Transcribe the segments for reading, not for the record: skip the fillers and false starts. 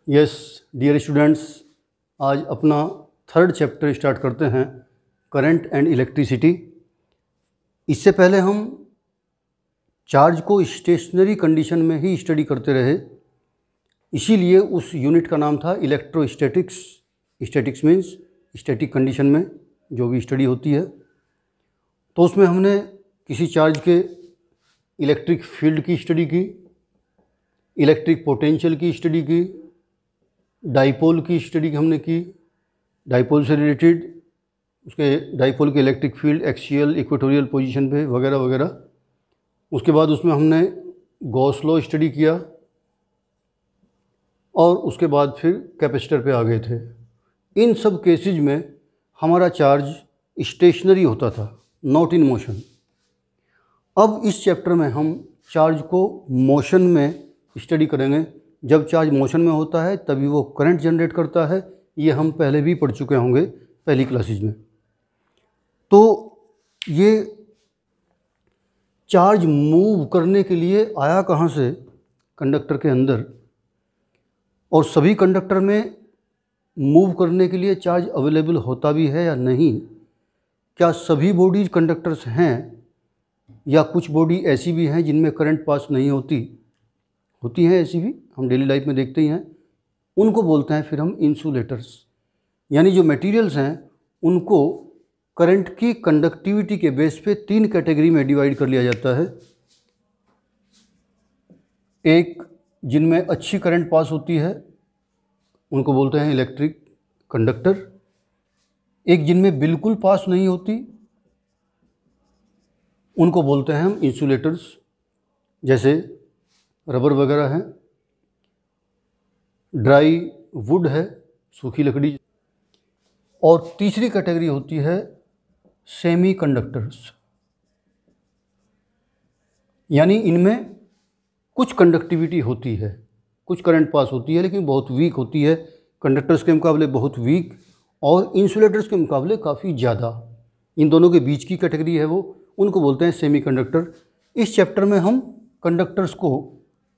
Yes dear students, आज अपना third chapter start करते हैं, करंट एंड इलेक्ट्रिसिटी। इससे पहले हम चार्ज को स्टेशनरी कंडीशन में ही स्टडी करते रहे, इसीलिए उस यूनिट का नाम था electrostatics. Statics means static condition में जो भी स्टडी होती है। तो उसमें हमने किसी चार्ज के इलेक्ट्रिक फील्ड की स्टडी की, इलेक्ट्रिक पोटेंशियल की स्टडी की, डाइपोल की स्टडी हमने की, डाइपोल से रिलेटेड उसके डाइपोल के electric field axial equatorial position पे वगैरह वगैरह। उसके बाद उसमें हमने गॉस लॉ स्टडी किया और उसके बाद फिर कैपेसिटर पे आ गए थे। इन सब केसेस में हमारा चार्ज स्टेशनरी होता था, नॉट इन मोशन। अब इस चैप्टर में हम चार्ज को मोशन में स्टडी करेंगे। जब चार्ज मोशन में होता है तभी वो करंट जनरेट करता है, ये हम पहले भी पढ़ चुके होंगे पहली क्लासेज में। तो ये चार्ज मूव करने के लिए आया कहाँ से? कंडक्टर के अंदर। और सभी कंडक्टर में मूव करने के लिए चार्ज अवेलेबल होता भी है या नहीं? क्या सभी बॉडीज कंडक्टर्स हैं या कुछ बॉडी ऐसी भी हैं जिनमें करंट पास नहीं होती हैं? ऐसी भी हम डेली लाइफ में देखते ही हैं। उनको बोलते हैं फिर हम इंसुलेटर्स। यानी जो मटेरियल्स हैं उनको करंट की कंडक्टिविटी के बेस पे 3 कैटेगरी में डिवाइड कर लिया जाता है। एक, जिनमें अच्छी करंट पास होती है उनको बोलते हैं इलेक्ट्रिक कंडक्टर। एक, जिनमें बिल्कुल पास नहीं होती उनको बोलते हैं हम इंसुलेटर्स, जैसे रबर वगैरह है, ड्राई वुड है, सूखी लकड़ी। और तीसरी कैटेगरी होती है सेमी कंडक्टर्स, यानी इनमें कुछ कंडक्टिविटी होती है, कुछ करंट पास होती है लेकिन बहुत वीक होती है, कंडक्टर्स के मुकाबले बहुत वीक और इंसुलेटर्स के मुकाबले काफ़ी ज़्यादा। इन दोनों के बीच की कैटेगरी है वो, उनको बोलते हैं सेमी कंडक्टर। इस चैप्टर में हम कंडक्टर्स को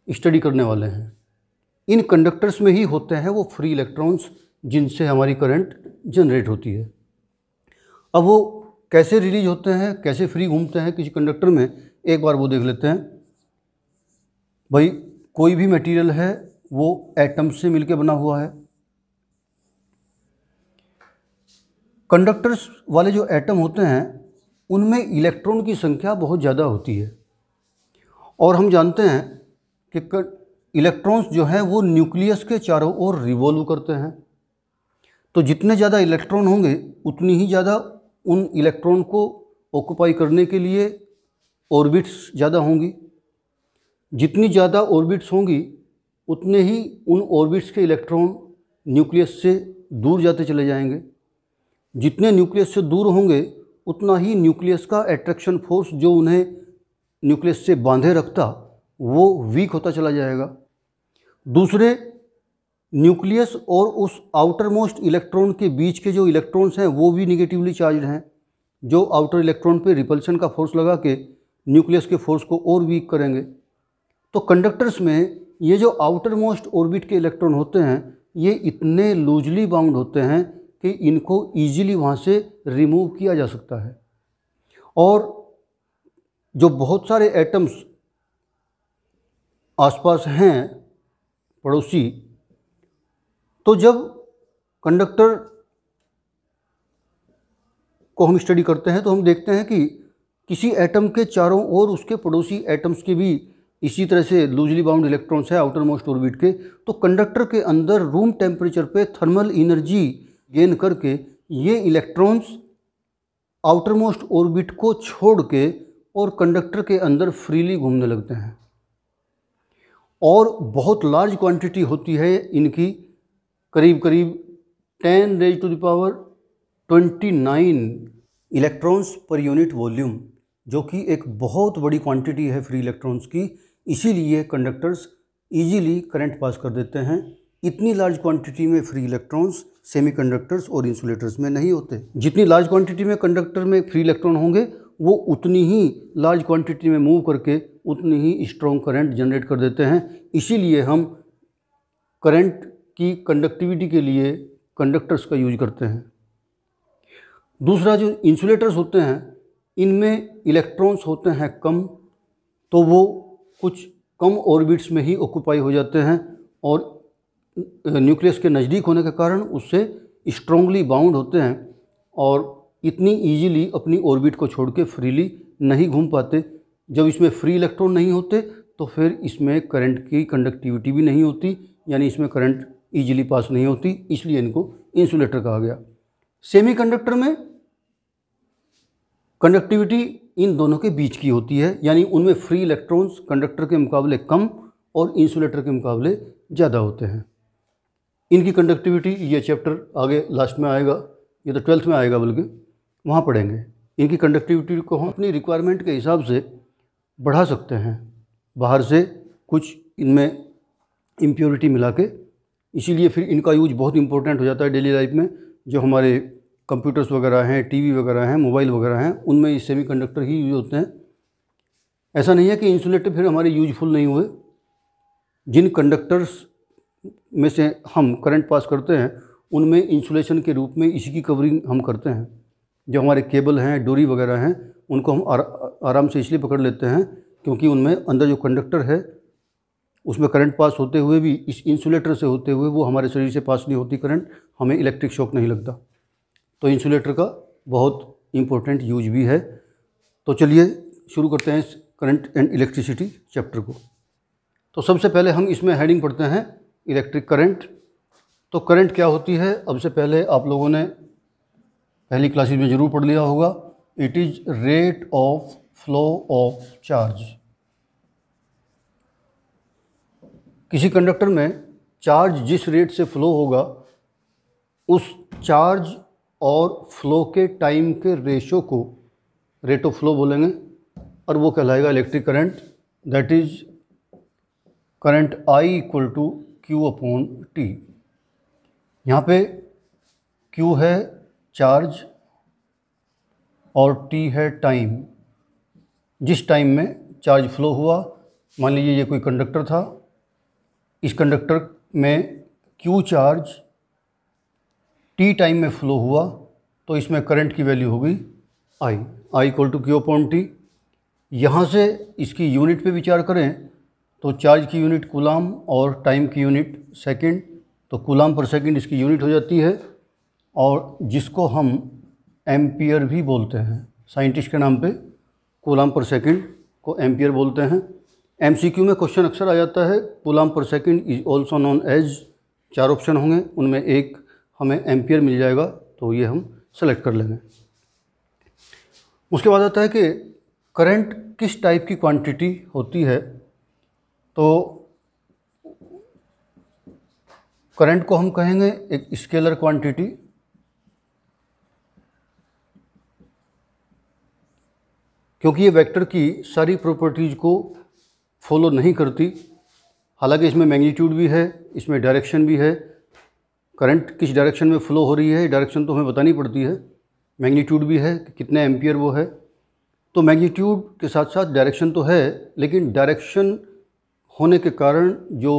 स्टडी करने वाले हैं। इन कंडक्टर्स में ही होते हैं वो फ्री इलेक्ट्रॉन्स जिनसे हमारी करंट जनरेट होती है। अब वो कैसे रिलीज होते हैं, कैसे फ्री घूमते हैं किसी कंडक्टर में, एक बार वो देख लेते हैं। भाई कोई भी मटेरियल है वो एटम्स से मिलकर बना हुआ है। कंडक्टर्स वाले जो एटम होते हैं उनमें इलेक्ट्रॉन की संख्या बहुत ज़्यादा होती है और हम जानते हैं कि इलेक्ट्रॉन्स जो हैं वो न्यूक्लियस के चारों ओर रिवॉल्व करते हैं। तो जितने ज़्यादा इलेक्ट्रॉन होंगे उतनी ही ज़्यादा उन इलेक्ट्रॉन को ऑक्यूपाई करने के लिए ऑर्बिट्स ज़्यादा होंगी। जितनी ज़्यादा ऑर्बिट्स होंगी उतने ही उन ऑर्बिट्स के इलेक्ट्रॉन न्यूक्लियस से दूर जाते चले जाएंगे। जितने न्यूक्लियस से दूर होंगे उतना ही न्यूक्लियस का अट्रैक्शन फोर्स जो उन्हें न्यूक्लियस से बांधे रखता वो वीक होता चला जाएगा। दूसरे, न्यूक्लियस और उस आउटर मोस्ट इलेक्ट्रॉन के बीच के जो इलेक्ट्रॉन्स हैं वो भी निगेटिवली चार्ज्ड हैं, जो आउटर इलेक्ट्रॉन पे रिपल्शन का फोर्स लगा के न्यूक्लियस के फोर्स को और वीक करेंगे। तो कंडक्टर्स में ये जो आउटर मोस्ट ऑर्बिट के इलेक्ट्रॉन होते हैं ये इतने लूजली बाउंड होते हैं कि इनको ईजिली वहाँ से रिमूव किया जा सकता है। और जो बहुत सारे एटम्स आसपास हैं पड़ोसी, तो जब कंडक्टर को हम स्टडी करते हैं तो हम देखते हैं कि किसी एटम के चारों ओर उसके पड़ोसी एटम्स के भी इसी तरह से लूजली बाउंड इलेक्ट्रॉन्स हैं आउटर मोस्ट ऑर्बिट के। तो कंडक्टर के अंदर रूम टेम्परेचर पे थर्मल एनर्जी गेन करके ये इलेक्ट्रॉन्स आउटर मोस्ट ऑर्बिट को छोड़ के और कंडक्टर के अंदर फ्रीली घूमने लगते हैं। और बहुत लार्ज क्वांटिटी होती है इनकी, करीब करीब 10⁻29 इलेक्ट्रॉन्स पर यूनिट वॉल्यूम, जो कि एक बहुत बड़ी क्वांटिटी है फ्री इलेक्ट्रॉन्स की। इसीलिए कंडक्टर्स इजीली करंट पास कर देते हैं। इतनी लार्ज क्वांटिटी में फ्री इलेक्ट्रॉन्स सेमीकंडक्टर्स और इंसुलेटर्स में नहीं होते। जितनी लार्ज क्वांटिटी में कंडक्टर में फ्री इलेक्ट्रॉन होंगे वो उतनी ही लार्ज क्वांटिटी में मूव करके उतनी ही स्ट्रॉन्ग करंट जनरेट कर देते हैं। इसीलिए हम करंट की कंडक्टिविटी के लिए कंडक्टर्स का यूज करते हैं। दूसरा, जो इंसुलेटर्स होते हैं इनमें इलेक्ट्रॉन्स होते हैं कम, तो वो कुछ कम ऑर्बिट्स में ही ऑक्यूपाई हो जाते हैं और न्यूक्लियस के नज़दीक होने के कारण उससे स्ट्रांगली बाउंड होते हैं और इतनी इजीली अपनी ऑर्बिट को छोड़ के फ्रीली नहीं घूम पाते। जब इसमें फ्री इलेक्ट्रॉन नहीं होते तो फिर इसमें करंट की कंडक्टिविटी भी नहीं होती, यानी इसमें करंट इजीली पास नहीं होती, इसलिए इनको इंसुलेटर कहा गया। सेमीकंडक्टर में कंडक्टिविटी इन दोनों के बीच की होती है, यानी उनमें फ्री इलेक्ट्रॉन्स कंडक्टर के मुकाबले कम और इंसुलेटर के मुकाबले ज़्यादा होते हैं। इनकी कंडक्टिविटी, ये चैप्टर आगे लास्ट में आएगा, ये तो 12th में आएगा बल्कि, वहाँ पढ़ेंगे। इनकी कंडक्टिविटी को हम अपनी रिक्वायरमेंट के हिसाब से बढ़ा सकते हैं, बाहर से कुछ इनमें इम्प्योरिटी मिला के, इसीलिए फिर इनका यूज बहुत इंपॉर्टेंट हो जाता है डेली लाइफ में। जो हमारे कंप्यूटर्स वगैरह हैं, टीवी वगैरह हैं, मोबाइल वगैरह हैं, उनमें ये सेमीकंडक्टर ही यूज होते हैं। ऐसा नहीं है कि इंसुलेटर फिर हमारे यूजफुल नहीं हुए। जिन कंडक्टर्स में से हम करंट पास करते हैं उनमें इंसुलेशन के रूप में इसी की कवरिंग हम करते हैं। जो हमारे केबल हैं, डोरी वगैरह हैं, उनको हम आराम से इसलिए पकड़ लेते हैं क्योंकि उनमें अंदर जो कंडक्टर है उसमें करंट पास होते हुए भी, इस इंसुलेटर से होते हुए वो हमारे शरीर से पास नहीं होती करंट, हमें इलेक्ट्रिक शॉक नहीं लगता। तो इंसुलेटर का बहुत इम्पोर्टेंट यूज भी है। तो चलिए शुरू करते हैं इस करंट एंड इलेक्ट्रिसिटी चैप्टर को। तो सबसे पहले हम इसमें हेडिंग पढ़ते हैं इलेक्ट्रिक करंट। तो करंट क्या होती है, अब से पहले आप लोगों ने पहली क्लासेस में ज़रूर पढ़ लिया होगा। It is rate of flow of charge. किसी कंडक्टर में चार्ज जिस रेट से फ्लो होगा उस चार्ज और फ्लो के टाइम के रेशो को रेट ऑफ फ्लो बोलेंगे और वो कहलाएगा electric current. That is current I equal to Q upon T। यहाँ पे Q है चार्ज और T है टाइम। जिस टाइम में चार्ज फ्लो हुआ, मान लीजिए ये कोई कंडक्टर था, इस कंडक्टर में Q चार्ज T टाइम में फ्लो हुआ तो इसमें करंट की वैल्यू होगी I equal to Q upon T। यहाँ से इसकी यूनिट पे विचार करें तो चार्ज की यूनिट कूलाम और टाइम की यूनिट सेकंड, तो कूलाम पर सेकंड इसकी यूनिट हो जाती है और जिसको हम एम्पियर भी बोलते हैं। साइंटिस्ट के नाम पे कूलाम पर सेकंड को एम्पियर बोलते हैं। MCQ में क्वेश्चन अक्सर आ जाता है, कूलाम पर second is also known as, 4 option होंगे, उनमें एक हमें एम्पियर मिल जाएगा तो ये हम सेलेक्ट कर लेंगे। उसके बाद आता है कि करंट किस टाइप की क्वांटिटी होती है। तो करंट को हम कहेंगे एक स्केलर क्वांटिटी, क्योंकि ये वेक्टर की सारी प्रॉपर्टीज़ को फॉलो नहीं करती। हालांकि इसमें मैग्नीट्यूड भी है, इसमें डायरेक्शन भी है। करंट किस डायरेक्शन में फ़्लो हो रही है डायरेक्शन तो हमें बतानी पड़ती है। मैग्नीट्यूड भी है कि कितने एम्पियर वो है, तो मैग्नीट्यूड के साथ साथ डायरेक्शन तो है, लेकिन डायरेक्शन होने के कारण जो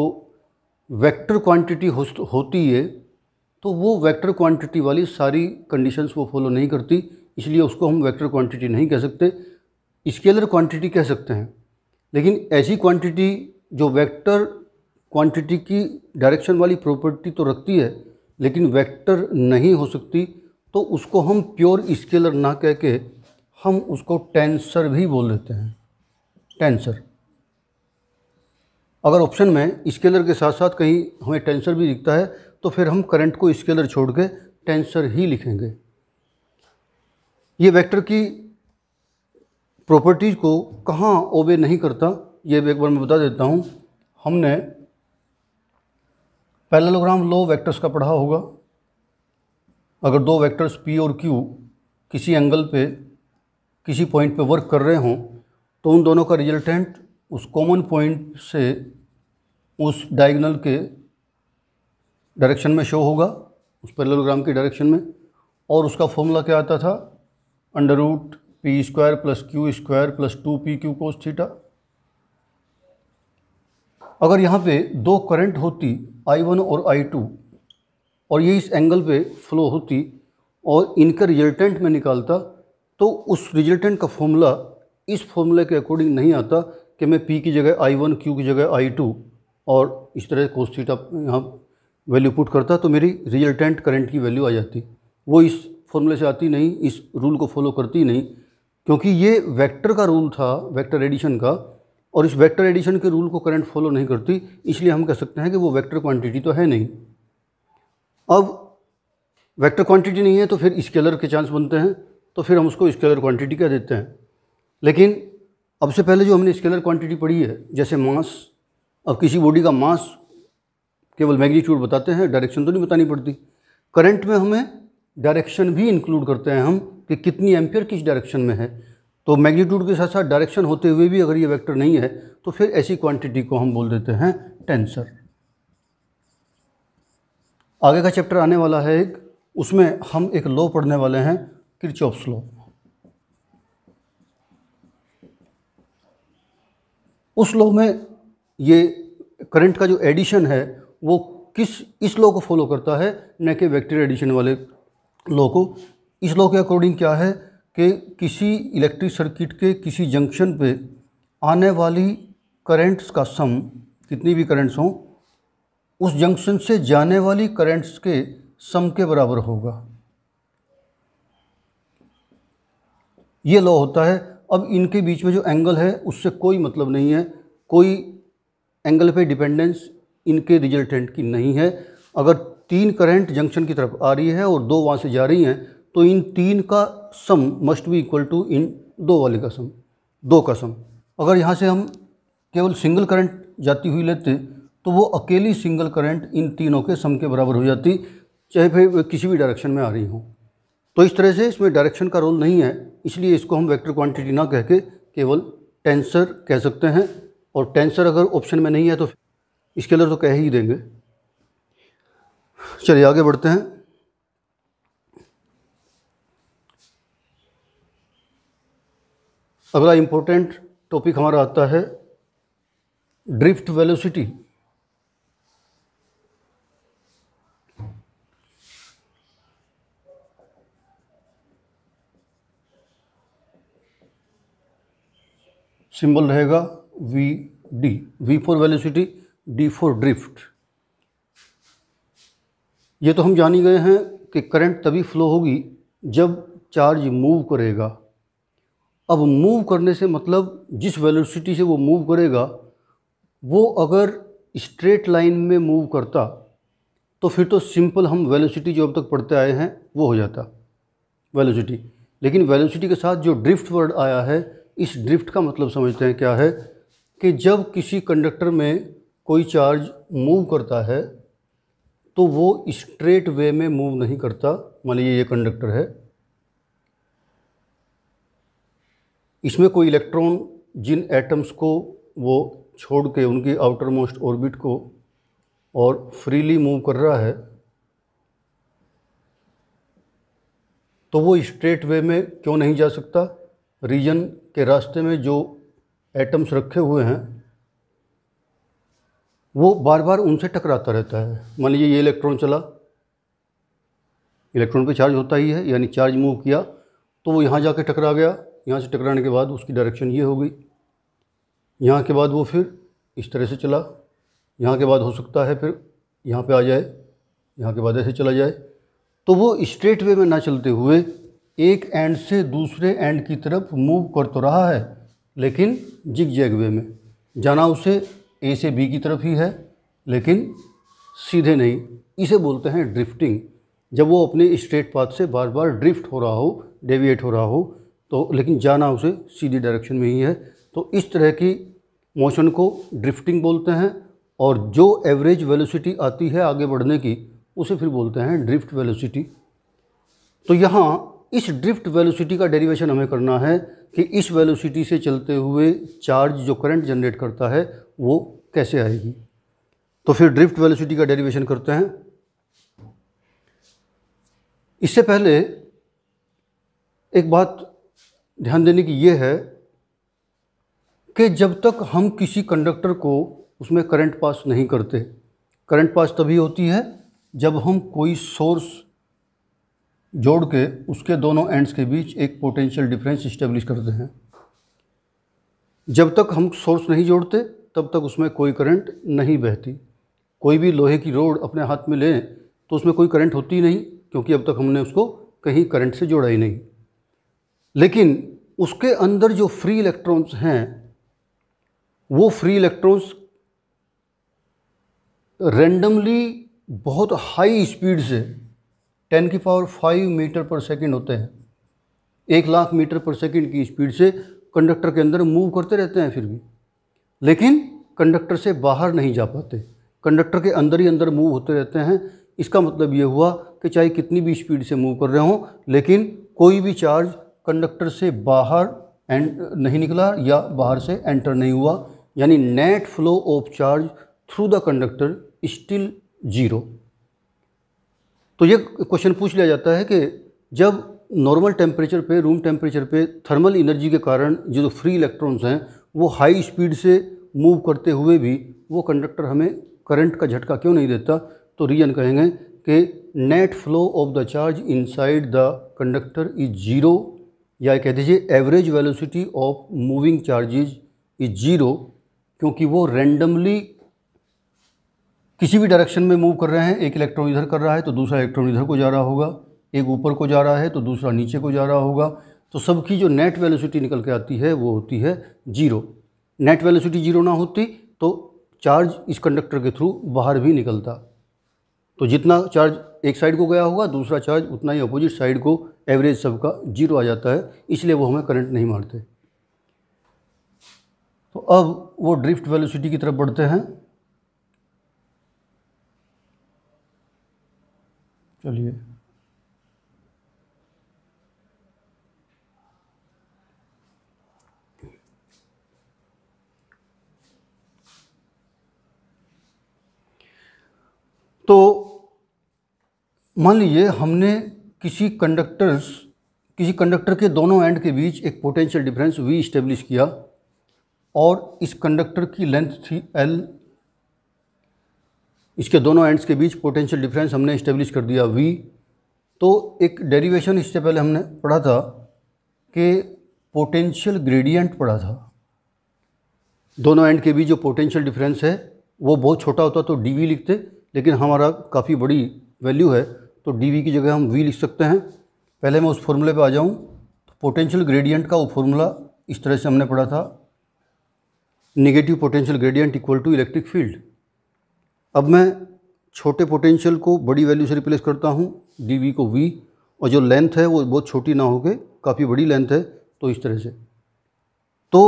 वेक्टर क्वांटिटी होती है तो वो वेक्टर क्वांटिटी वाली सारी कंडीशंस वो फॉलो नहीं करती, इसलिए उसको हम वेक्टर क्वांटिटी नहीं कह सकते, स्केलर क्वांटिटी कह सकते हैं। लेकिन ऐसी क्वांटिटी जो वेक्टर क्वांटिटी की डायरेक्शन वाली प्रॉपर्टी तो रखती है लेकिन वेक्टर नहीं हो सकती, तो उसको हम प्योर स्केलर ना कह के हम उसको टेंसर भी बोल देते हैं, टेंसर। अगर ऑप्शन में स्केलर के साथ साथ कहीं हमें टेंसर भी दिखता है तो फिर हम करंट को स्केलर छोड़ के टेंसर ही लिखेंगे। ये वेक्टर की प्रॉपर्टीज़ को कहाँ ओबे नहीं करता ये एक बार मैं बता देता हूँ। हमने पैरेललोग्राम लॉ वेक्टर्स का पढ़ा होगा। अगर दो वेक्टर्स P और Q किसी एंगल पे किसी पॉइंट पे वर्क कर रहे हों तो उन दोनों का रिजल्टेंट उस कॉमन पॉइंट से उस डायगोनल के डायरेक्शन में शो होगा, उस पैरेललोग्राम की डायरेक्शन में। और उसका फॉर्मूला क्या आता था, √P² + Q² + 2PQ cos theta. अगर यहाँ पे दो करंट होती I1 और I2 और ये इस एंगल पे फ्लो होती और इनका रिजल्टेंट में निकालता, तो उस रिजल्टेंट का फॉर्मूला इस फॉर्मूले के अकॉर्डिंग नहीं आता कि मैं P की जगह I1, Q की जगह I2 और इस तरह कोस थीटा यहाँ वैल्यू पुट करता तो मेरी रिजल्टेंट करंट की वैल्यू आ जाती। वो इस फॉर्मूले से आती नहीं, इस रूल को फॉलो करती नहीं, क्योंकि ये वेक्टर का रूल था, वेक्टर एडिशन का, और इस वेक्टर एडिशन के रूल को करंट फॉलो नहीं करती, इसलिए हम कह सकते हैं कि वो वेक्टर क्वांटिटी तो है नहीं। अब वेक्टर क्वांटिटी नहीं है तो फिर स्केलर के चांस बनते हैं, तो फिर हम उसको स्केलर क्वांटिटी कह देते हैं। लेकिन अब से पहले जो हमने स्केलर क्वांटिटी पढ़ी है, जैसे मास, अब किसी बॉडी का मास केवल मैग्नीट्यूड बताते हैं, डायरेक्शन तो नहीं बतानी पड़ती। करंट में हमें डायरेक्शन भी इंक्लूड करते हैं हम कि कितनी एम्पियर किस डायरेक्शन में है, तो मैग्नीट्यूड के साथ साथ डायरेक्शन होते हुए भी अगर ये वेक्टर नहीं है तो फिर ऐसी क्वांटिटी को हम बोल देते हैं टेंसर। आगे का चैप्टर आने वाला है एक, उसमें हम एक लॉ पढ़ने वाले हैं, किरचॉफ्स लॉ। उस लॉ में ये करंट का जो एडिशन है वो इस लॉ को फॉलो करता है, न कि वेक्टर एडिशन वाले लॉ को। इस लॉ के अकॉर्डिंग क्या है कि किसी इलेक्ट्रिक सर्किट के किसी जंक्शन पे आने वाली करंट्स का सम, कितनी भी करंट्स हों, उस जंक्शन से जाने वाली करंट्स के सम के बराबर होगा। ये लॉ होता है। अब इनके बीच में जो एंगल है उससे कोई मतलब नहीं है, कोई एंगल पे डिपेंडेंस इनके रिजल्टेंट की नहीं है। अगर 3 करंट जंक्शन की तरफ आ रही है और 2 वहाँ से जा रही हैं, तो इन 3 का सम मस्ट बी इक्वल टू इन 2 वाले का सम, 2 का सम। अगर यहाँ से हम केवल सिंगल करंट जाती हुई लेते तो वो अकेली सिंगल करंट इन तीनों के सम के बराबर हो जाती, चाहे फिर किसी भी डायरेक्शन में आ रही हो। तो इस तरह से इसमें डायरेक्शन का रोल नहीं है, इसलिए इसको हम वेक्टर क्वांटिटी ना कह के केवल टेंसर कह सकते हैं। और टेंसर अगर ऑप्शन में नहीं है तो स्केलर तो कह ही देंगे। चलिए आगे बढ़ते हैं। अगला इम्पोर्टेंट टॉपिक हमारा आता है ड्रिफ्ट वेलोसिटी। सिंबल रहेगा VD, V for velocity, D for drift. ये तो हम जान ही गए हैं कि करंट तभी फ्लो होगी जब चार्ज मूव करेगा। अब मूव करने से मतलब जिस वेलोसिटी से वो मूव करेगा, वो अगर स्ट्रेट लाइन में मूव करता तो फिर तो सिंपल हम वेलोसिटी जो अब तक पढ़ते आए हैं वो हो जाता वेलोसिटी। लेकिन वेलोसिटी के साथ जो ड्रिफ्ट वर्ड आया है, इस ड्रिफ्ट का मतलब समझते हैं क्या है कि जब किसी कंडक्टर में कोई चार्ज मूव करता है तो वो स्ट्रेट वे में मूव नहीं करता। मान लीजिए ये कंडक्टर है, इसमें कोई इलेक्ट्रॉन जिन एटम्स को वो छोड़ के उनकी आउटर मोस्ट ऑर्बिट को और फ्रीली मूव कर रहा है, तो वो स्ट्रेट वे में क्यों नहीं जा सकता? रीजन के रास्ते में जो एटम्स रखे हुए हैं वो बार बार उनसे टकराता रहता है। मान लीजिए ये इलेक्ट्रॉन चला, इलेक्ट्रॉन पे चार्ज होता ही है, यानी चार्ज मूव किया तो वो यहाँ जाके टकरा गया, यहाँ से टकराने के बाद उसकी डायरेक्शन ये हो गई, यहाँ के बाद वो फिर इस तरह से चला, यहाँ के बाद हो सकता है फिर यहाँ पे आ जाए, यहाँ के बाद ऐसे चला जाए। तो वो स्ट्रेट वे में ना चलते हुए एक एंड से दूसरे एंड की तरफ मूव कर तो रहा है, लेकिन जिग जैग वे में जाना उसे ए से बी की तरफ ही है, लेकिन सीधे नहीं। इसे बोलते हैं ड्रिफ्टिंग। जब वो अपने स्ट्रेट पाथ से बार बार ड्रिफ्ट हो रहा हो, डेविएट हो रहा हो, तो लेकिन जाना उसे सीधी डायरेक्शन में ही है। तो इस तरह की मोशन को ड्रिफ्टिंग बोलते हैं। और जो एवरेज वेलोसिटी आती है आगे बढ़ने की, उसे फिर बोलते हैं ड्रिफ्ट वेलोसिटी। तो यहाँ इस ड्रिफ्ट वेलोसिटी का डेरिवेशन हमें करना है कि इस वेलोसिटी से चलते हुए चार्ज जो करंट जनरेट करता है वो कैसे आएगी। तो फिर ड्रिफ्ट वेलोसिटी का डेरिवेशन करते हैं। इससे पहले एक बात ध्यान देने की ये है कि जब तक हम किसी कंडक्टर को उसमें करंट पास नहीं करते, करंट पास तभी होती है जब हम कोई सोर्स जोड़ के उसके दोनों एंड्स के बीच एक पोटेंशियल डिफरेंस इस्टेब्लिश करते हैं। जब तक हम सोर्स नहीं जोड़ते तब तक उसमें कोई करंट नहीं बहती। कोई भी लोहे की रोड अपने हाथ में लें तो उसमें कोई करंट होती ही नहीं, क्योंकि अब तक हमने उसको कहीं करंट से जोड़ा ही नहीं। लेकिन उसके अंदर जो फ्री इलेक्ट्रॉन्स हैं वो फ्री इलेक्ट्रॉन्स रैंडमली बहुत हाई स्पीड से 10⁵ मीटर पर सेकंड होते हैं, 1,00,000 मीटर पर सेकंड की स्पीड से कंडक्टर के अंदर मूव करते रहते हैं फिर भी, लेकिन कंडक्टर से बाहर नहीं जा पाते, कंडक्टर के अंदर ही अंदर मूव होते रहते हैं। इसका मतलब ये हुआ कि चाहे कितनी भी स्पीड से मूव कर रहे हों, लेकिन कोई भी चार्ज कंडक्टर से बाहर नहीं निकला या बाहर से एंटर नहीं हुआ, यानी net flow of charge through the conductor still zero. तो ये क्वेश्चन पूछ लिया जाता है कि जब नॉर्मल टेम्परेचर पे, रूम टेम्परेचर पे थर्मल एनर्जी के कारण जो फ्री इलेक्ट्रॉन्स हैं वो हाई स्पीड से मूव करते हुए भी वो कंडक्टर हमें करंट का झटका क्यों नहीं देता, तो रीजन कहेंगे कि net flow of the charge inside the conductor is zero, या कह दीजिए average velocity of moving charges is zero, क्योंकि वो रैंडमली किसी भी डायरेक्शन में मूव कर रहे हैं। एक इलेक्ट्रॉन इधर कर रहा है तो दूसरा इलेक्ट्रॉन इधर को जा रहा होगा, एक ऊपर को जा रहा है तो दूसरा नीचे को जा रहा होगा, तो सबकी जो नेट वेलोसिटी निकल के आती है वो होती है जीरो। नेट वेलोसिटी जीरो ना होती तो चार्ज इस कंडक्टर के थ्रू बाहर भी निकलता, तो जितना चार्ज एक साइड को गया होगा दूसरा चार्ज उतना ही अपोजिट साइड को, एवरेज सबका जीरो आ जाता है, इसलिए वो हमें करंट नहीं मारते। तो अब वो ड्रिफ्ट वेलोसिटी की तरफ बढ़ते हैं। चलिए, तो मान लीजिए हमने किसी कंडक्टर के दोनों एंड के बीच एक पोटेंशियल डिफरेंस V इस्टेब्लिश किया और इस कंडक्टर की लेंथ थी L, इसके दोनों एंड्स के बीच पोटेंशियल डिफरेंस हमने इस्टेब्लिश कर दिया V। तो एक डेरिवेशन इससे पहले हमने पढ़ा था कि पोटेंशियल ग्रेडियंट पढ़ा था। दोनों एंड के बीच जो पोटेंशियल डिफरेंस है वो बहुत छोटा होता तो dV लिखते, लेकिन हमारा काफ़ी बड़ी वैल्यू है तो dV की जगह हम V लिख सकते हैं। पहले मैं उस फॉर्मूले पे आ जाऊँ तो पोटेंशियल ग्रेडियंट का वो फॉर्मूला इस तरह से हमने पढ़ा था, negative potential gradient equal to electric field. अब मैं छोटे पोटेंशियल को बड़ी वैल्यू से रिप्लेस करता हूँ, dV को V, और जो लेंथ है वो बहुत छोटी ना होके काफ़ी बड़ी लेंथ है, तो इस तरह से। तो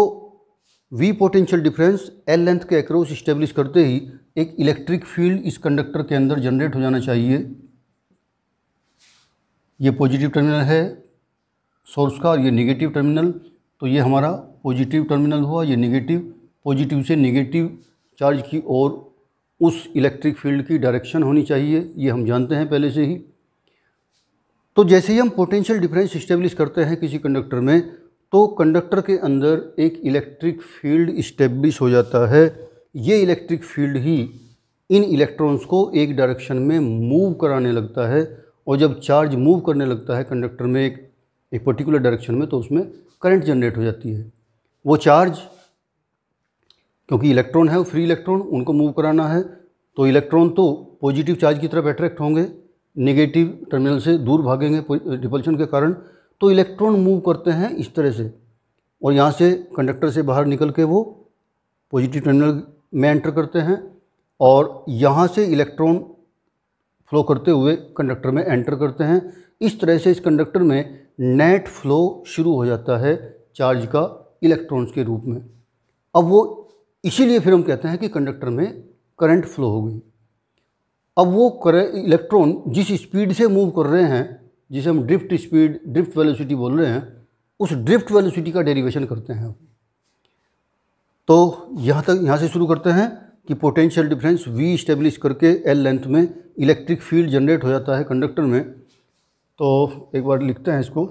V potential difference L length के अक्रॉस इस्टेब्लिश करते ही एक इलेक्ट्रिक फील्ड इस कंडक्टर के अंदर जनरेट हो जाना चाहिए। ये पॉजिटिव टर्मिनल है सोर्स का और ये नेगेटिव टर्मिनल, तो ये हमारा पॉजिटिव टर्मिनल हुआ, ये नेगेटिव, पॉजिटिव से नेगेटिव चार्ज की ओर उस इलेक्ट्रिक फील्ड की डायरेक्शन होनी चाहिए, ये हम जानते हैं पहले से ही। तो जैसे ही हम पोटेंशियल डिफरेंस इस्टेब्लिश करते हैं किसी कंडक्टर में, तो कंडक्टर के अंदर एक इलेक्ट्रिक फील्ड इस्टेब्लिश हो जाता है। ये इलेक्ट्रिक फील्ड ही इन इलेक्ट्रॉन्स को एक डायरेक्शन में मूव कराने लगता है, और जब चार्ज मूव करने लगता है कंडक्टर में एक पर्टिकुलर डायरेक्शन में, तो उसमें करंट जनरेट हो जाती है। वो चार्ज, क्योंकि इलेक्ट्रॉन है वो फ्री इलेक्ट्रॉन, उनको मूव कराना है, तो इलेक्ट्रॉन तो पॉजिटिव चार्ज की तरफ अट्रैक्ट होंगे, नेगेटिव टर्मिनल से दूर भागेंगे रिपल्शन के कारण, तो इलेक्ट्रॉन मूव करते हैं इस तरह से, और यहाँ से कंडक्टर से बाहर निकल के वो पॉजिटिव टर्मिनल में एंटर करते हैं, और यहाँ से इलेक्ट्रॉन फ्लो करते हुए कंडक्टर में एंटर करते हैं। इस तरह से इस कंडक्टर में नेट फ्लो शुरू हो जाता है चार्ज का इलेक्ट्रॉन्स के रूप में। अब वो इसीलिए फिर हम कहते हैं कि कंडक्टर में करंट फ्लो हो गई। अब वो इलेक्ट्रॉन जिस स्पीड से मूव कर रहे हैं, जिसे हम ड्रिफ्ट स्पीड, ड्रिफ्ट वेलोसिटी बोल रहे हैं, उस ड्रिफ्ट वेलोसिटी का डेरिवेशन करते हैं। तो यहाँ से शुरू करते हैं कि पोटेंशियल डिफरेंस V इस्टेब्लिश करके L लेंथ में इलेक्ट्रिक फील्ड जनरेट हो जाता है कंडक्टर में। तो एक बार लिखते हैं इसको।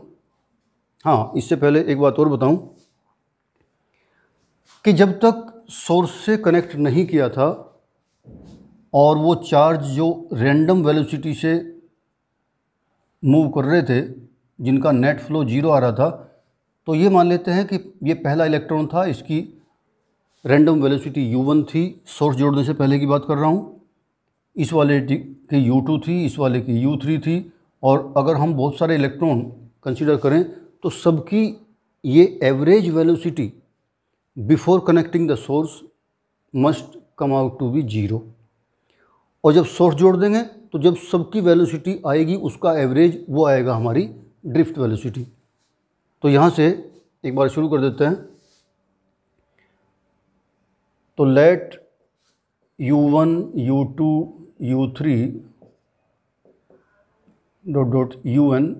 हाँ, इससे पहले एक बात और बताऊं कि जब तक सोर्स से कनेक्ट नहीं किया था और वो चार्ज जो रैंडम वेलोसिटी से मूव कर रहे थे, जिनका नेट फ्लो 0 आ रहा था, तो ये मान लेते हैं कि ये पहला इलेक्ट्रॉन था, इसकी रैंडम वेलोसिटी u1 थी, सोर्स जोड़ने से पहले की बात कर रहा हूँ। इस वाले की u2 थी, इस वाले की u3 थी, और अगर हम बहुत सारे इलेक्ट्रॉन कंसीडर करें तो सबकी ये average velocity before connecting the source must come out to be 0। और जब सोर्स जोड़ देंगे तो जब सबकी वेलोसिटी आएगी उसका एवरेज वो आएगा हमारी ड्रिफ्ट वेलोसिटी। तो यहाँ से एक बार शुरू कर देते हैं। तो let u1 u2 u3 dot dot un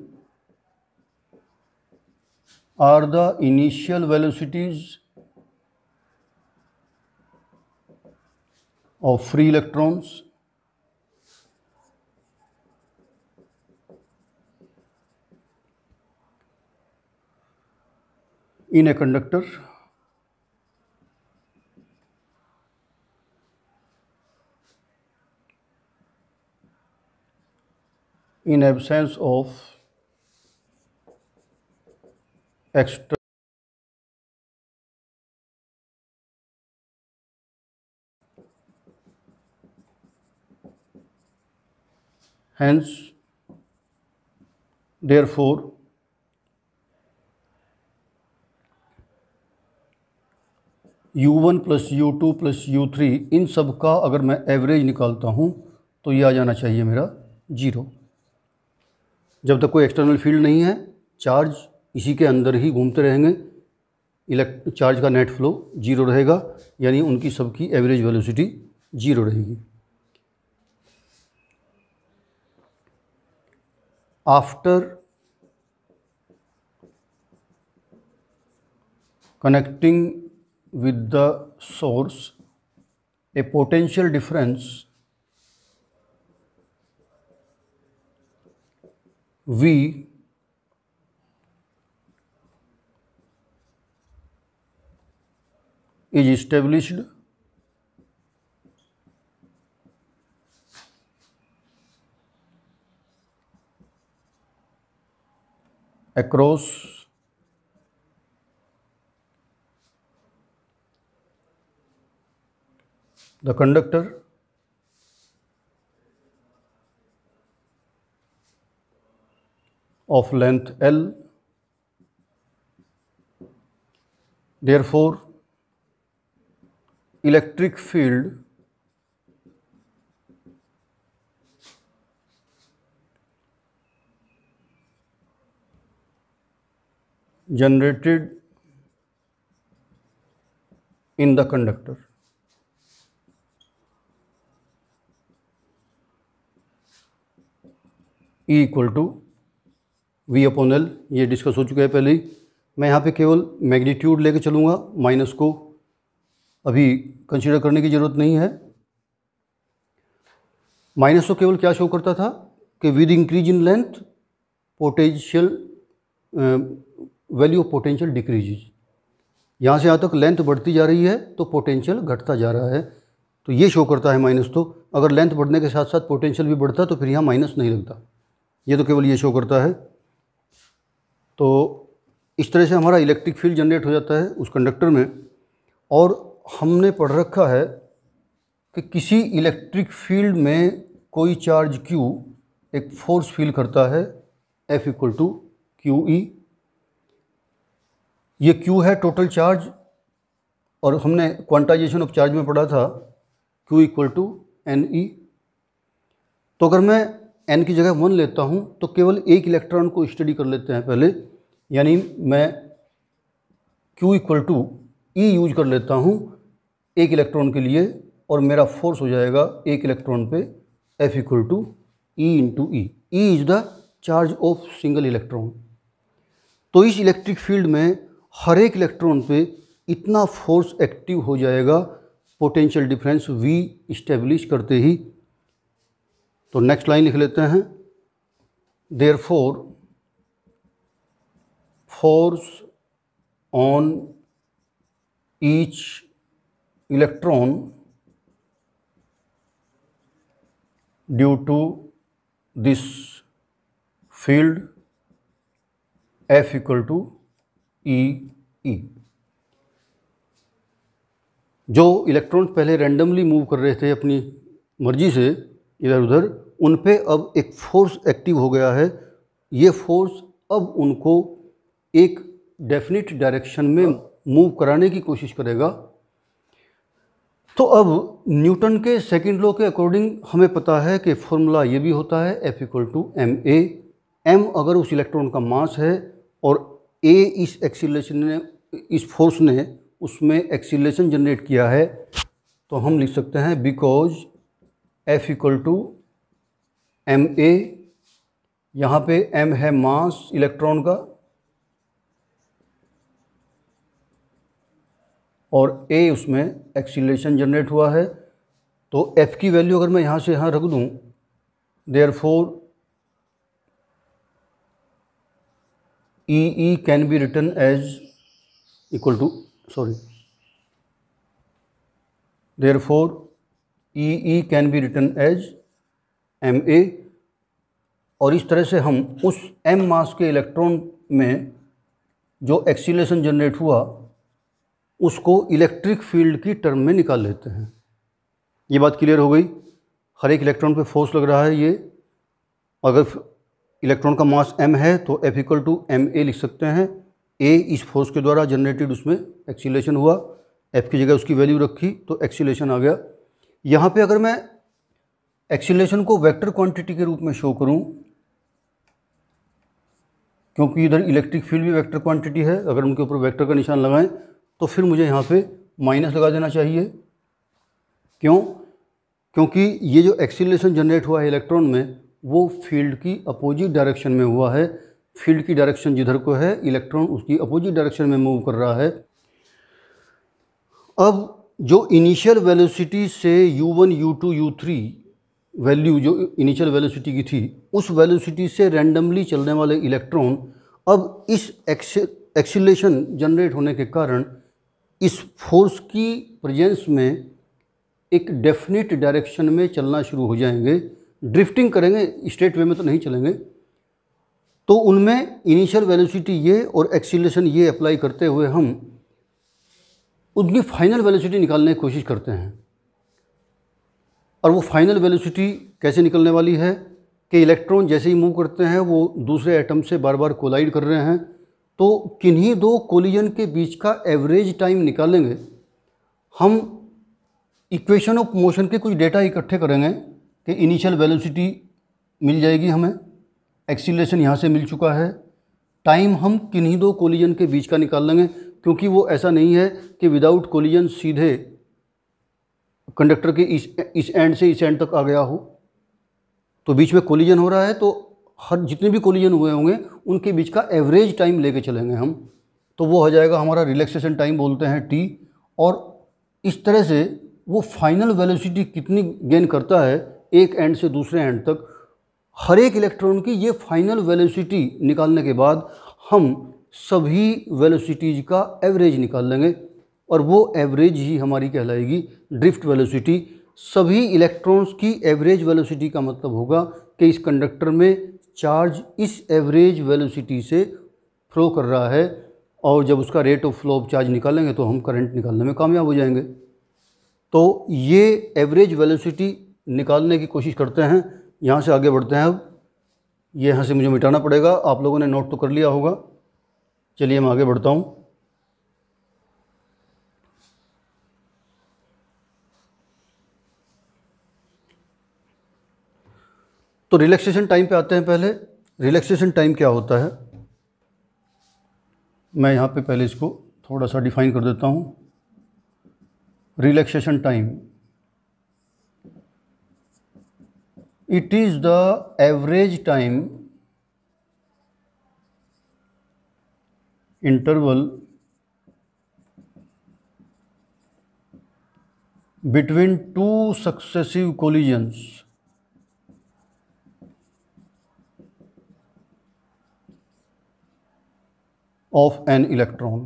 are the initial velocities of free electrons in a conductor in absence of extra hence therefore u1 plus u2 plus u3 इन सब का अगर मैं एवरेज निकालता हूँ तो ये आ जाना चाहिए मेरा 0। जब तक कोई एक्सटर्नल फील्ड नहीं है, चार्ज इसी के अंदर ही घूमते रहेंगे, चार्ज का नेट फ्लो 0 रहेगा, यानी उनकी सबकी एवरेज वेलोसिटी 0 रहेगी। After connecting with the source, a potential difference V is established across the conductor of length L. Therefore, electric field generated in the conductor E equal to V upon L। ये discuss हो चुका है पहले ही। मैं यहाँ पे केवल magnitude लेके चलूँगा, माइनस को अभी कंसीडर करने की ज़रूरत नहीं है। माइनस तो केवल क्या शो करता था कि with increase in length potential value of potential decreases. यहाँ से यहाँ तक लेंथ बढ़ती जा रही है तो पोटेंशियल घटता जा रहा है, तो ये शो करता है माइनस। तो अगर लेंथ बढ़ने के साथ साथ पोटेंशियल भी बढ़ता तो फिर यहाँ माइनस नहीं लगता, ये तो केवल ये शो करता है। तो इस तरह से हमारा इलेक्ट्रिक फील्ड जनरेट हो जाता है उस कंडक्टर में। और हमने पढ़ रखा है कि किसी इलेक्ट्रिक फील्ड में कोई चार्ज Q एक फोर्स फील करता है F इक्वल टू QE। ये Q है टोटल चार्ज, और हमने क्वांटाइजेशन ऑफ चार्ज में पढ़ा था Q इक्वल टू NE। तो अगर मैं N की जगह 1 लेता हूँ तो केवल एक इलेक्ट्रॉन को स्टडी कर लेते हैं पहले, यानी मैं Q equal to E use कर लेता हूँ एक इलेक्ट्रॉन के लिए, और मेरा फोर्स हो जाएगा एक इलेक्ट्रॉन पे F equal to E into E. E is the charge of single electron. तो इस इलेक्ट्रिक फील्ड में हर एक इलेक्ट्रॉन पे इतना फोर्स एक्टिव हो जाएगा पोटेंशियल डिफरेंस V इस्टेब्लिश करते ही। तो नेक्स्ट लाइन लिख लेते हैं, therefore force on each electron due to this field F equal to E. जो इलेक्ट्रॉन्स पहले रैंडमली मूव कर रहे थे अपनी मर्जी से इधर उधर, उन पे अब एक फोर्स एक्टिव हो गया है। ये फोर्स अब उनको एक डेफिनिट डायरेक्शन में मूव कराने की कोशिश करेगा। तो अब न्यूटन के सेकंड लॉ के अकॉर्डिंग हमें पता है कि फॉर्मूला ये भी होता है F equal to ma। m अगर उस इलेक्ट्रॉन का मास है और a इस एक्सीलरेशन ने, इस फोर्स ने उसमें एक्सीलरेशन जनरेट किया है, तो हम लिख सकते हैं because F equal to ma। यहाँ पे m है मास इलेक्ट्रॉन का और a उसमें एक्सीलरेशन जनरेट हुआ है। तो f की वैल्यू अगर मैं यहाँ से यहाँ रख दूँ, therefore E can be written as equal to therefore E can be written as ma। और इस तरह से हम उस m मास के इलेक्ट्रॉन में जो एक्सीलरेशन जनरेट हुआ उसको इलेक्ट्रिक फील्ड की टर्म में निकाल लेते हैं। ये बात क्लियर हो गई। हर एक इलेक्ट्रॉन पे फोर्स लग रहा है। ये अगर इलेक्ट्रॉन का मास m है तो F इक्वल टू ma लिख सकते हैं। a इस फोर्स के द्वारा जनरेटेड उसमें एक्सीलरेशन हुआ, F की जगह उसकी वैल्यू रखी तो एक्सीलरेशन आ गया। यहाँ पे अगर मैं एक्सीलरेशन को वेक्टर क्वांटिटी के रूप में शो करूँ, क्योंकि इधर इलेक्ट्रिक फील्ड भी वेक्टर क्वांटिटी है, अगर उनके ऊपर वेक्टर का निशान लगाएं तो फिर मुझे यहाँ पे माइनस लगा देना चाहिए। क्यों? क्योंकि ये जो एक्सीलरेशन जनरेट हुआ है इलेक्ट्रॉन में वो फील्ड की अपोजिट डायरेक्शन में हुआ है। फील्ड की डायरेक्शन जिधर को है, इलेक्ट्रॉन उसकी अपोजिट डायरेक्शन में मूव कर रहा है। अब जो इनिशियल वेलोसिटी से u1, u2, u3 वैल्यू जो इनिशियल वेलोसिटी की थी, उस वेलोसिटी से रैंडमली चलने वाले इलेक्ट्रॉन अब इस एक्सीलरेशन जनरेट होने के कारण इस फोर्स की प्रेजेंस में एक डेफिनेट डायरेक्शन में चलना शुरू हो जाएंगे, ड्रिफ्टिंग करेंगे, स्ट्रेट वे में तो नहीं चलेंगे। तो उनमें इनिशियल वेलोसिटी ये और एक्सीलरेशन ये अप्लाई करते हुए हम उनकी फाइनल वेलोसिटी निकालने की कोशिश करते हैं। और वो फाइनल वेलोसिटी कैसे निकलने वाली है कि इलेक्ट्रॉन जैसे ही मूव करते हैं वो दूसरे एटम से बार बार कोलाइड कर रहे हैं, तो किन्हीं दो कोलिजन के बीच का एवरेज टाइम निकालेंगे। हम इक्वेशन ऑफ मोशन के कुछ डेटा इकट्ठे करेंगे कि इनिशियल वेलोसिटी मिल जाएगी हमें, एक्सीलरेशन यहाँ से मिल चुका है, टाइम हम किन्हीं दो कोलिजन के बीच का निकाल लेंगे, क्योंकि वो ऐसा नहीं है कि विदाउट कोलिजन सीधे कंडक्टर के इस एंड से इस एंड तक आ गया हो। तो बीच में कोलिजन हो रहा है, तो हर जितने भी कोलिजन हुए होंगे उनके बीच का एवरेज टाइम लेके चलेंगे हम, तो वो हो जाएगा हमारा रिलैक्सेशन टाइम बोलते हैं t। और इस तरह से वो फाइनल वेलोसिटी कितनी गेन करता है एक एंड से दूसरे एंड तक, हर एक इलेक्ट्रॉन की ये फाइनल वेलोसिटी निकालने के बाद हम सभी वेलोसिटीज़ का एवरेज निकाल लेंगे और वो एवरेज ही हमारी कहलाएगी ड्रिफ्ट वेलोसिटी। सभी इलेक्ट्रॉन्स की एवरेज वेलोसिटी का मतलब होगा कि इस कंडक्टर में चार्ज इस एवरेज वेलोसिटी से फ्लो कर रहा है, और जब उसका rate of flow of charge निकालेंगे तो हम करंट निकालने में कामयाब हो जाएंगे। तो ये एवरेज वेलोसिटी निकालने की कोशिश करते हैं। यहाँ से आगे बढ़ते हैं। अब ये यहाँ से मुझे मिटाना पड़ेगा, आप लोगों ने नोट तो कर लिया होगा। चलिए मैं आगे बढ़ता हूँ। तो रिलैक्सेशन टाइम पे आते हैं। पहले रिलैक्सेशन टाइम क्या होता है, मैं यहाँ पे पहले इसको थोड़ा सा डिफाइन कर देता हूँ। Relaxation time, it is the average time interval between two successive collisions of an electron।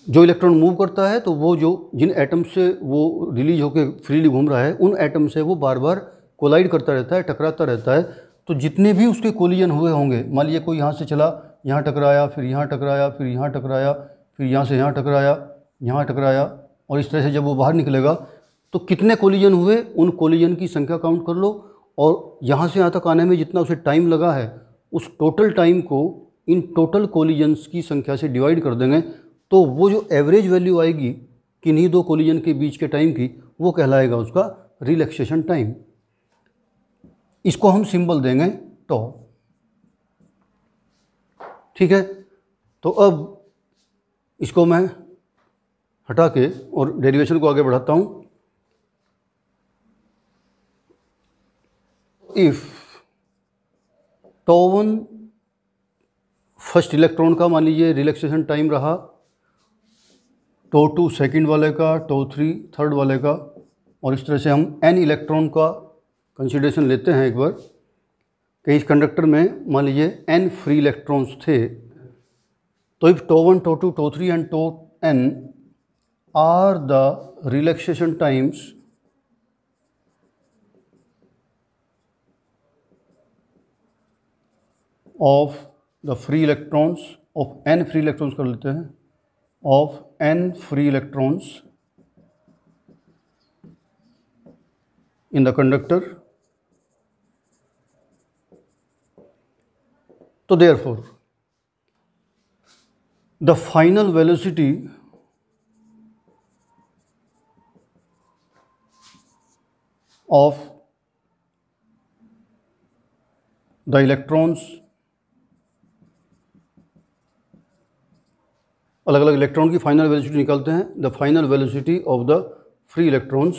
जो इलेक्ट्रॉन मूव करता है तो वो जो जिन एटम से वो रिलीज होकर फ्रीली घूम रहा है उन एटम से वो बार बार कोलाइड करता रहता है, टकराता रहता है। तो जितने भी उसके कोलिजन हुए होंगे, मान लीजिए कोई यहाँ से चला, यहाँ टकराया, फिर यहाँ टकराया, फिर यहाँ टकराया, फिर यहाँ से यहाँ टकराया, यहाँ टकराया, और इस तरह से जब वो बाहर निकलेगा तो कितने कोलिजन हुए उन कोलिजन की संख्या काउंट कर लो, और यहाँ से यहाँ तक आने में जितना उसे टाइम लगा है उस टोटल टाइम को इन टोटल कोलिजन्स की संख्या से डिवाइड कर देंगे, तो वो जो एवरेज वैल्यू आएगी किन्हीं दो कोलिजन के बीच के टाइम की, वो कहलाएगा उसका रिलैक्सेशन टाइम। इसको हम सिंबल देंगे टॉ। ठीक है, तो अब इसको मैं हटा के और डेरिवेशन को आगे बढ़ाता हूँ। इफ τ1 फर्स्ट इलेक्ट्रॉन का मान लीजिए रिलैक्सेशन टाइम रहा, τ2 सेकंड वाले का, τ3 थर्ड वाले का, और इस तरह से हम n इलेक्ट्रॉन का कंसिडरेशन लेते हैं एक बार कि इस कंडक्टर में मान लीजिए n फ्री इलेक्ट्रॉन्स थे। तो if τ1, τ2, τ3 and τn are the relaxation times of the free electrons of n free electrons कर लेते हैं, of n free electrons in the conductor, so therefore the final velocity of the electrons, अलग अलग electron की final velocity निकालते हैं, the final velocity of the free electrons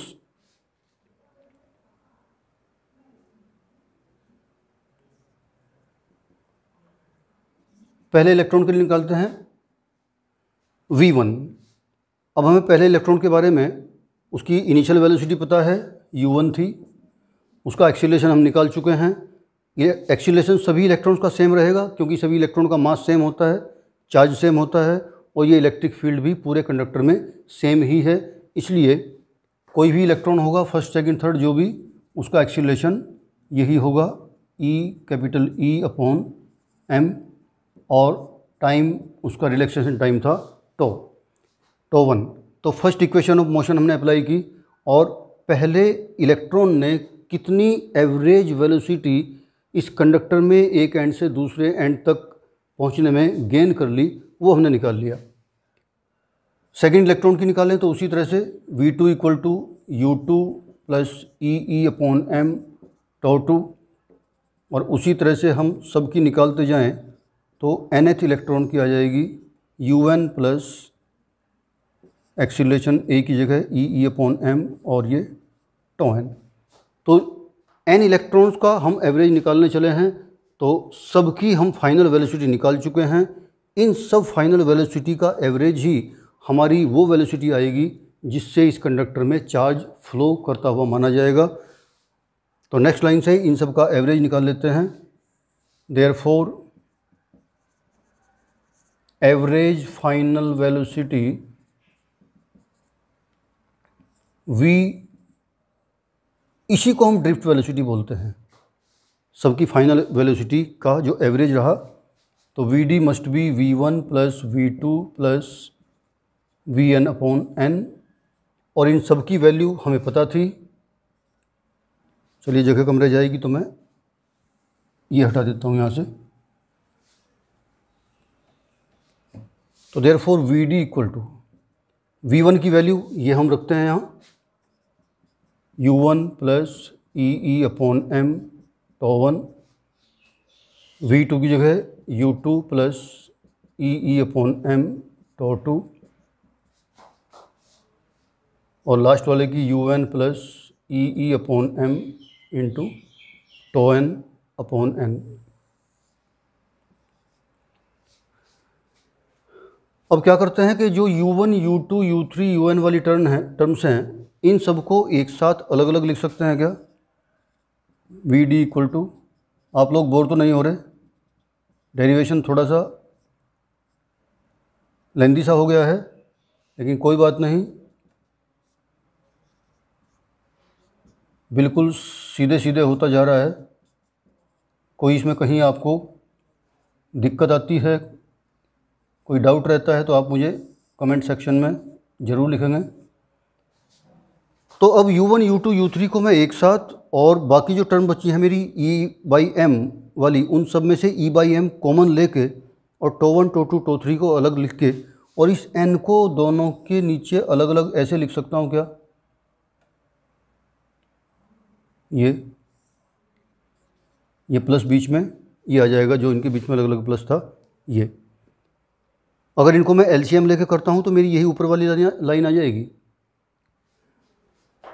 पहले electron के लिए निकालते हैं v1। अब हमें पहले इलेक्ट्रॉन के बारे में उसकी इनिशियल वेलोसिटी पता है, u1 थी, उसका एक्सीलरेशन हम निकाल चुके हैं। ये एक्सीलरेशन सभी इलेक्ट्रॉन्स का सेम रहेगा क्योंकि सभी इलेक्ट्रॉन का मास सेम होता है, चार्ज सेम होता है, और ये इलेक्ट्रिक फील्ड भी पूरे कंडक्टर में सेम ही है। इसलिए कोई भी इलेक्ट्रॉन होगा फर्स्ट सेकंड थर्ड जो भी, उसका एक्सीलरेशन यही होगा, E capital E upon m, और टाइम उसका रिलैक्सेशन टाइम था τ1। तो फर्स्ट इक्वेशन ऑफ मोशन हमने अप्लाई की, और पहले इलेक्ट्रॉन ने कितनी एवरेज वेलोसिटी इस कंडक्टर में एक एंड से दूसरे एंड तक पहुंचने में गेन कर ली, वो हमने निकाल लिया। सेकंड इलेक्ट्रॉन की निकालें तो उसी तरह से v2 equal to u2 plus E upon m τ2, और उसी तरह से हम सबकी निकालते जाएं तो nth इलेक्ट्रॉन की आ जाएगी un प्लस एक्सीलरेशन a की जगह E अपॉन m, और ये τn। तो n इलेक्ट्रॉन्स का हम एवरेज निकालने चले हैं, तो सबकी हम फाइनल वेलोसिटी निकाल चुके हैं। इन सब फाइनल वेलोसिटी का एवरेज ही हमारी वो वेलोसिटी आएगी जिससे इस कंडक्टर में चार्ज फ्लो करता हुआ माना जाएगा। तो नेक्स्ट लाइन से इन सब का एवरेज निकाल लेते हैं। Therefore average final velocity v, इसी को हम ड्रिफ्ट वेलोसिटी बोलते हैं। सबकी फाइनल वेलोसिटी का जो एवरेज रहा, तो vd must be v1 plus v2 plus vn upon n, और इन सब की वैल्यू हमें पता थी। चलिए जगह कम रह जाएगी तो मैं ये हटा देता हूँ यहाँ से। तो therefore vd equal to v1 की वैल्यू ये हम रखते हैं यहाँ, u1 plus E upon m τ1, v2 की जगह u2 plus E upon m τ2, और लास्ट वाले की un plus E upon m into τn upon n। अब क्या करते हैं कि जो u1, u2, u3, un वाली टर्म्स हैं, इन सब को एक साथ अलग अलग लिख सकते हैं क्या? vd इक्वल टू, आप लोग बोर तो नहीं हो रहे? डेरिवेशन थोड़ा सा लेंदी सा हो गया है, लेकिन कोई बात नहीं, बिल्कुल सीधे सीधे होता जा रहा है। कोई इसमें कहीं आपको दिक्कत आती है, कोई डाउट रहता है तो आप मुझे कमेंट सेक्शन में ज़रूर लिखेंगे। तो अब U1, U2, U3 को मैं एक साथ, और बाकी जो टर्म बची है मेरी E/M वाली, उन सब में से E/M कॉमन लेके और टो1, टो2, टो3 को अलग लिख के, और इस N को दोनों के नीचे अलग अलग ऐसे लिख सकता हूँ क्या, ये प्लस बीच में ये आ जाएगा, जो इनके बीच में अलग अलग प्लस था ये। अगर इनको मैं LCM लेके करता हूँ तो मेरी यही ऊपर वाली लाइन आ जाएगी।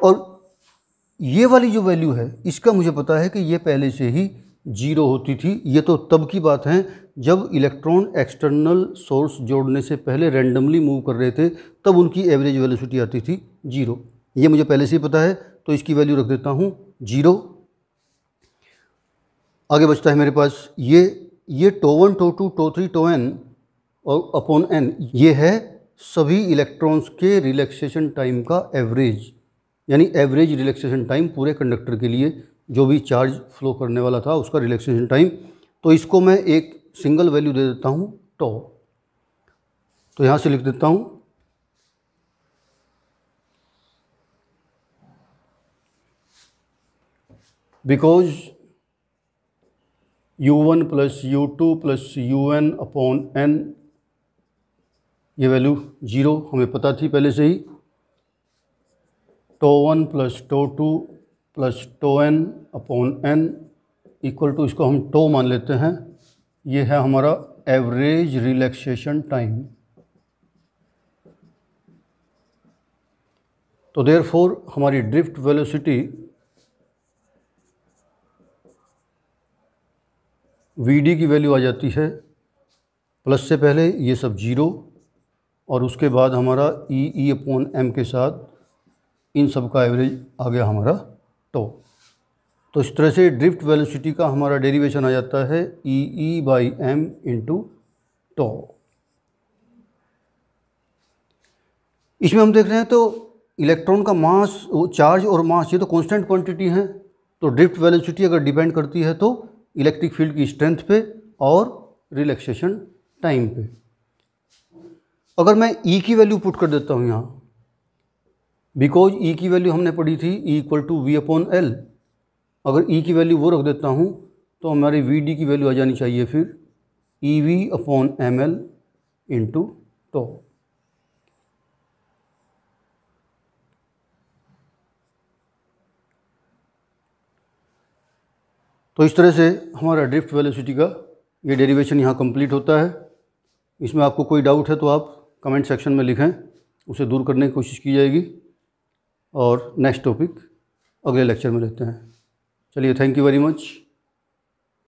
और ये वाली जो वैल्यू है इसका मुझे पता है कि ये पहले से ही 0 होती थी। ये तो तब की बात है जब इलेक्ट्रॉन एक्सटर्नल सोर्स जोड़ने से पहले रैंडमली मूव कर रहे थे, तब उनकी एवरेज वेलोसिटी आती थी 0। ये मुझे पहले से ही पता है, तो इसकी वैल्यू रख देता हूँ 0। आगे बचता है मेरे पास ये टो1, टो2, टो3, टो n और अपॉन n, ये है सभी इलेक्ट्रॉन्स के रिलैक्सेशन टाइम का एवरेज, यानी एवरेज रिलैक्सेशन टाइम पूरे कंडक्टर के लिए, जो भी चार्ज फ्लो करने वाला था उसका रिलैक्सेशन टाइम। तो इसको मैं एक सिंगल वैल्यू दे देता हूँ टो। तो यहाँ से लिख देता हूँ because U1 plus U2 plus UN upon n, ये वैल्यू 0 हमें पता थी पहले से ही। टो1 प्लस टो2 plus tau n upon n equal to, इसको हम टो मान लेते हैं, ये है हमारा एवरेज रिलैक्सेशन टाइम। तो देयरफॉर हमारी ड्रिफ्ट वेलोसिटी Vd की वैल्यू आ जाती है, प्लस से पहले ये सब 0 और उसके बाद हमारा E अपॉन m के साथ इन सब का एवरेज आ गया हमारा टो। तो इस तरह से ड्रिफ्ट वेलोसिटी का हमारा डेरिवेशन आ जाता है E/m इंटू टो। इसमें हम देख रहे हैं तो इलेक्ट्रॉन का मास, चार्ज और मास, ये तो कांस्टेंट क्वांटिटी हैं। तो ड्रिफ्ट वेलोसिटी अगर डिपेंड करती है तो इलेक्ट्रिक फील्ड की स्ट्रेंथ पे और रिलैक्सेशन टाइम पे। अगर मैं E की वैल्यू पुट कर देता हूँ यहाँ, बिकॉज E की वैल्यू हमने पढ़ी थी E equal to V upon L, अगर E की वैल्यू वो रख देता हूँ तो हमारी Vd की वैल्यू आ जानी चाहिए फिर EV अपॉन ml इंटू टो। तो इस तरह से हमारा ड्रिफ्ट वेलोसिटी का ये डेरिवेशन यहाँ कंप्लीट होता है। इसमें आपको कोई डाउट है तो आप कमेंट सेक्शन में लिखें, उसे दूर करने की कोशिश की जाएगी। और नेक्स्ट टॉपिक अगले लेक्चर में लेते हैं। चलिए, थैंक यू वेरी मच।